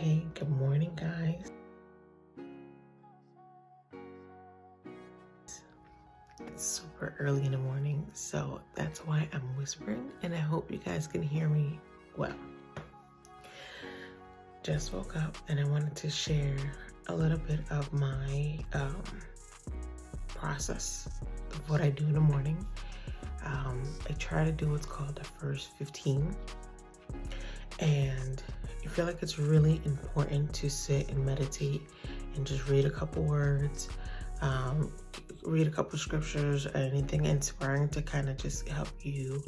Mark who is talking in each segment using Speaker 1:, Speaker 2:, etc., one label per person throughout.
Speaker 1: Hey, good morning, guys. It's super early in the morning, so that's why I'm whispering, and I hope you guys can hear me well. Just woke up, and I wanted to share a little bit of my process of what I do in the morning. I try to do what's called the first 15, and I feel like it's really important to sit and meditate and just read a couple words, read a couple scriptures, or anything inspiring to kind of just help you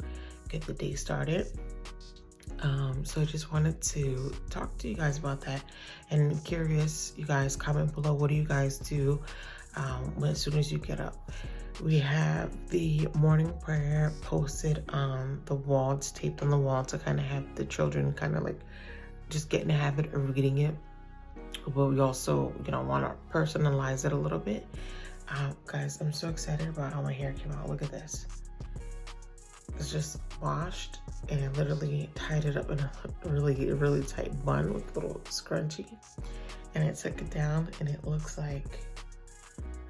Speaker 1: get the day started. So I just wanted to talk to you guys about that, and curious, you guys comment below, what do you guys do as soon as you get up? We have the morning prayer posted on the wall. It's taped on the wall to kind of have the children kind of like just get in the habit of reading it. But we also, want to personalize it a little bit. Guys, I'm so excited about how my hair came out. Look at this. It's just washed, and I literally tied it up in a really, really tight bun with a little scrunchie. And I took it down, and it looks like,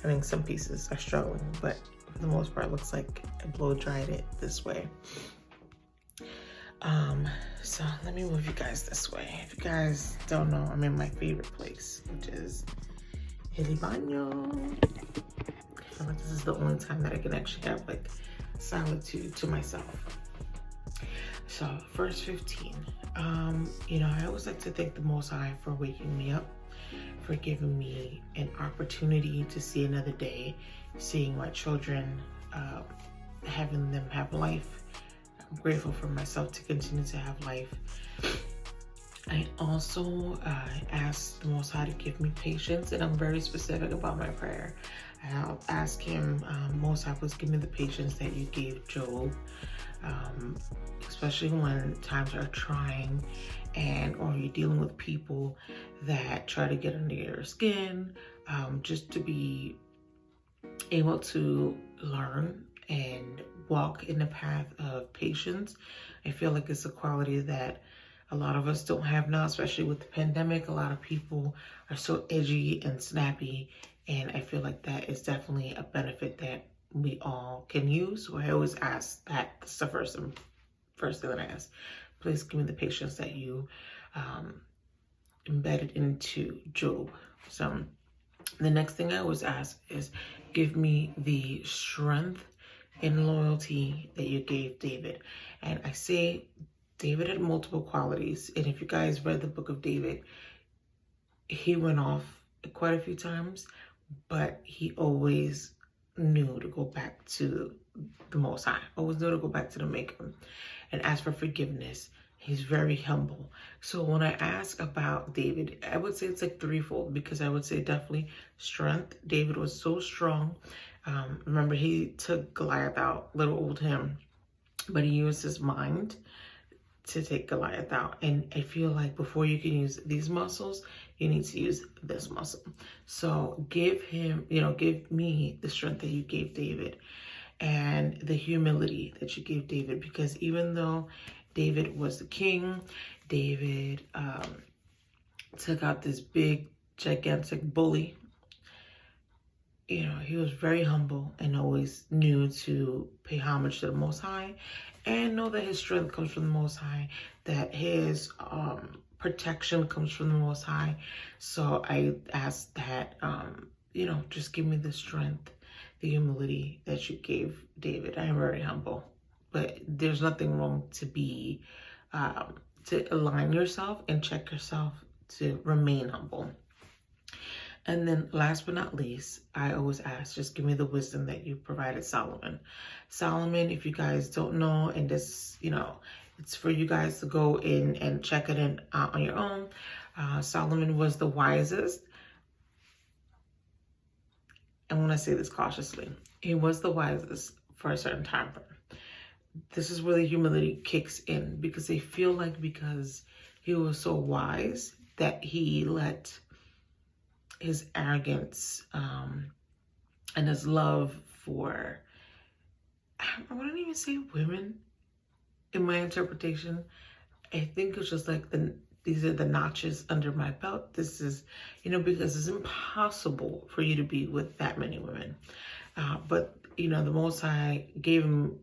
Speaker 1: I mean, some pieces are struggling, but for the most part, it looks like I blow dried it this way. So let me move you guys this way. If you guys don't know, I'm in my favorite place, which is El Baño. I feel like this is the only time that I can actually have like solitude to myself. So first 15, I always like to thank the Most High for waking me up, for giving me an opportunity to see another day, seeing my children, having them have life. I'm grateful for myself to continue to have life. I also ask the Most High to give me patience, and I'm very specific about my prayer. I'll ask him, Most High, please give me the patience that you gave Job, especially when times are trying or you're dealing with people that try to get under your skin, just to be able to learn and walk in the path of patience. I feel like it's a quality that a lot of us don't have now, especially with the pandemic. A lot of people are so edgy and snappy, and I feel like that is definitely a benefit that we all can use. So I always ask that. That's the first thing that I ask. Please give me the patience that you embedded into Job. So the next thing I always ask is, give me the strength and loyalty that you gave David. And I say David had multiple qualities. And if you guys read the book of David, he went off quite a few times, but he always knew to go back to the Most High, always knew to go back to the Maker and ask for forgiveness. He's very humble. So when I ask about David, I would say it's like threefold, because I would say definitely strength. David was so strong. Remember, he took Goliath out, little old him, but he used his mind to take Goliath out. And I feel like before you can use these muscles, you need to use this muscle. So give me the strength that you gave David, and the humility that you gave David, because even though David was the king, David took out this big, gigantic bully, he was very humble and always knew to pay homage to the Most High and know that his strength comes from the Most High, that his protection comes from the Most High. So I ask that, just give me the strength, the humility that you gave David. I am very humble, but there's nothing wrong to be, to align yourself and check yourself to remain humble. And then last but not least, I always ask, just give me the wisdom that you provided Solomon. Solomon, if you guys don't know, and this, it's for you guys to go in and check it in on your own. Solomon was the wisest. I want to say this cautiously. He was the wisest for a certain time frame. This is where the humility kicks in, because they feel like because he was so wise that he let his arrogance and his love for, I wouldn't even say women in my interpretation. I think it's just like these are the notches under my belt. This is, because it's impossible for you to be with that many women. But, the Most High gave him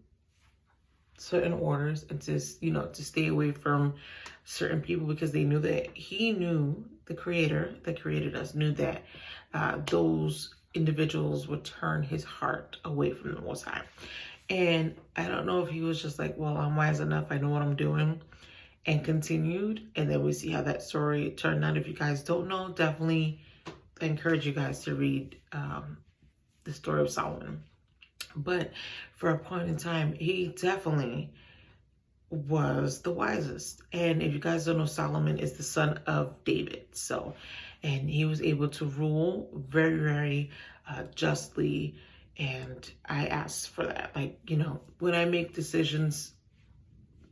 Speaker 1: certain orders and to stay away from certain people, because they knew that he knew, the creator that created us knew that those individuals would turn his heart away from the Most High. And I don't know if he was just like, well, I'm wise enough, I know what I'm doing, and continued. And then we see how that story turned out. If you guys don't know, definitely I encourage you guys to read the story of Solomon. But for a point in time, he definitely was the wisest. And if you guys don't know, Solomon is the son of David. And he was able to rule very, very justly. And I asked for that. Like, when I make decisions,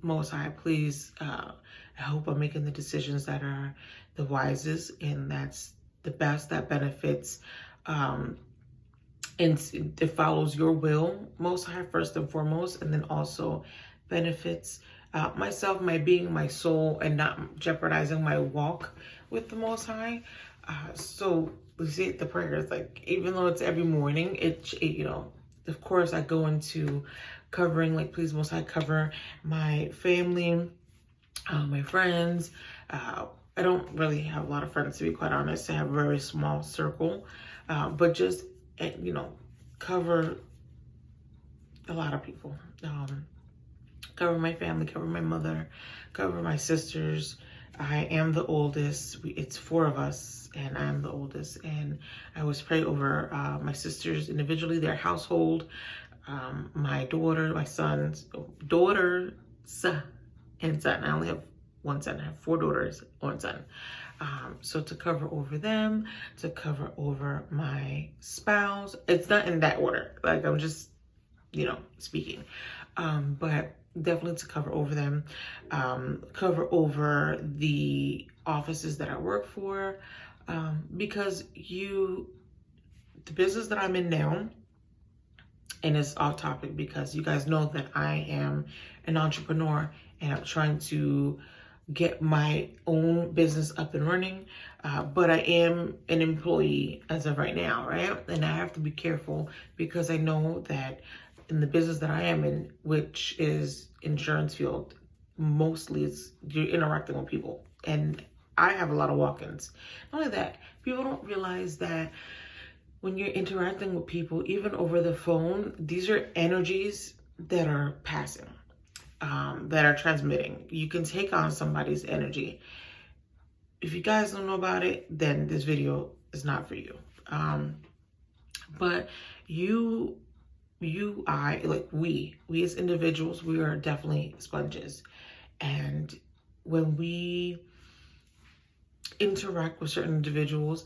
Speaker 1: Most High, please, I hope I'm making the decisions that are the wisest and that's the best, that benefits, and it follows your will, Most High, first and foremost, and then also benefits myself, my being, my soul, and not jeopardizing my walk with the Most High. So we see the prayers, like, even though it's every morning, it of course I go into covering, like, please Most High, cover my family, my friends. I don't really have a lot of friends, to be quite honest. I have a very small circle, but just, cover a lot of people. Cover my family, cover my mother, cover my sisters. I am the oldest. It's 4 of us, and I'm the oldest. And I always pray over my sisters individually, their household, my daughter, my son's daughter, and son. I only have 1 son. I have 4 daughters, 1 son. So to cover over them, to cover over my spouse. It's not in that order. Like, I'm just, speaking. But definitely to cover over them, cover over the offices that I work for, because the business that I'm in now, and it's off topic because you guys know that I am an entrepreneur and I'm trying to get my own business up and running, but I am an employee as of right now, right? And I have to be careful because I know that in the business that I am in, which is insurance field, mostly you're interacting with people, and I have a lot of walk-ins. Not only that, people don't realize that when you're interacting with people, even over the phone, these are energies that are passing, that are transmitting. You can take on somebody's energy. If you guys don't know about it, then this video is not for you. But we as individuals, we are definitely sponges. And when we interact with certain individuals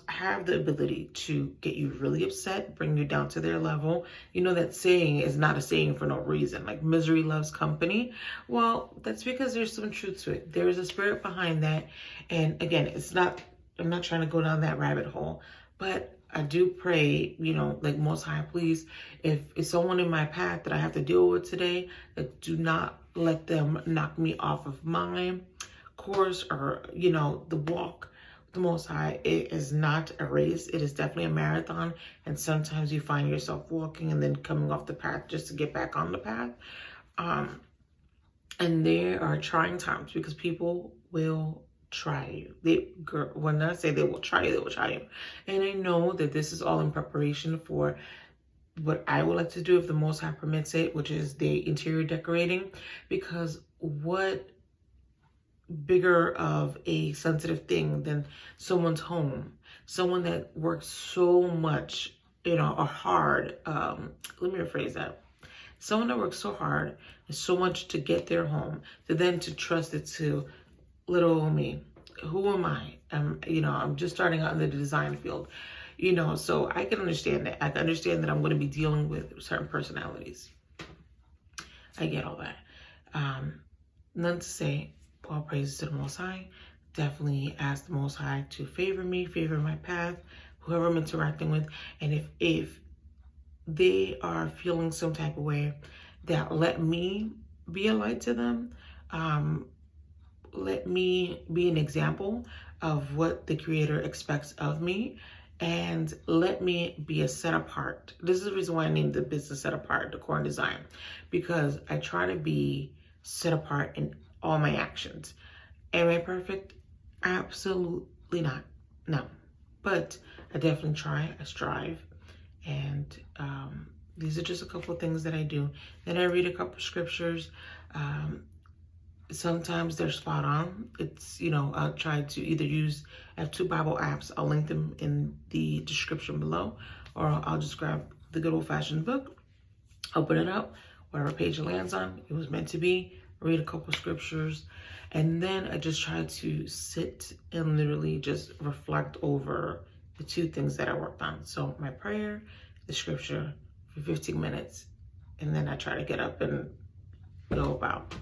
Speaker 1: have the ability to get you really upset, bring you down to their level. That saying is not a saying for no reason, like misery loves company. Well, that's because there's some truth to it. There's a spirit behind that. And again, I'm not trying to go down that rabbit hole, but I do pray, like, Most High, please, if it's someone in my path that I have to deal with today, that do not let them knock me off of my course, or, the walk. The Most High, it is not a race. It is definitely a marathon. And sometimes you find yourself walking and then coming off the path just to get back on the path. And there are trying times because people will try you. When I say they will try you, they will try you. And I know that this is all in preparation for what I would like to do if the Most High permits it, which is the interior decorating. Because what bigger of a sensitive thing than someone's home, someone that works so much, or hard. Let me rephrase that. Someone that works so hard and so much to get their home, to trust it to little old me. Who am I? I'm just starting out in the design field, so I can understand that. I can understand that I'm going to be dealing with certain personalities. I get all that. None to say, all praises to the Most High. Definitely ask the Most High to favor me, favor my path, whoever I'm interacting with. And if they are feeling some type of way, that let me be a light to them. let me be an example of what the Creator expects of me, and let me be a set apart. This is the reason why I named the business Set Apart Decor and Design, because I try to be set apart in all my actions. Am I perfect? Absolutely not. No. But I definitely try, I strive, and these are just a couple of things that I do. Then I read a couple scriptures. Sometimes they're spot on. It's, I'll try to either I have 2 Bible apps. I'll link them in the description below, or I'll just grab the good old-fashioned book, open it up, whatever page it lands on, it was meant to be, read a couple scriptures, and then I just try to sit and literally just reflect over the 2 things that I worked on. So my prayer, the scripture for 15 minutes, and then I try to get up and go about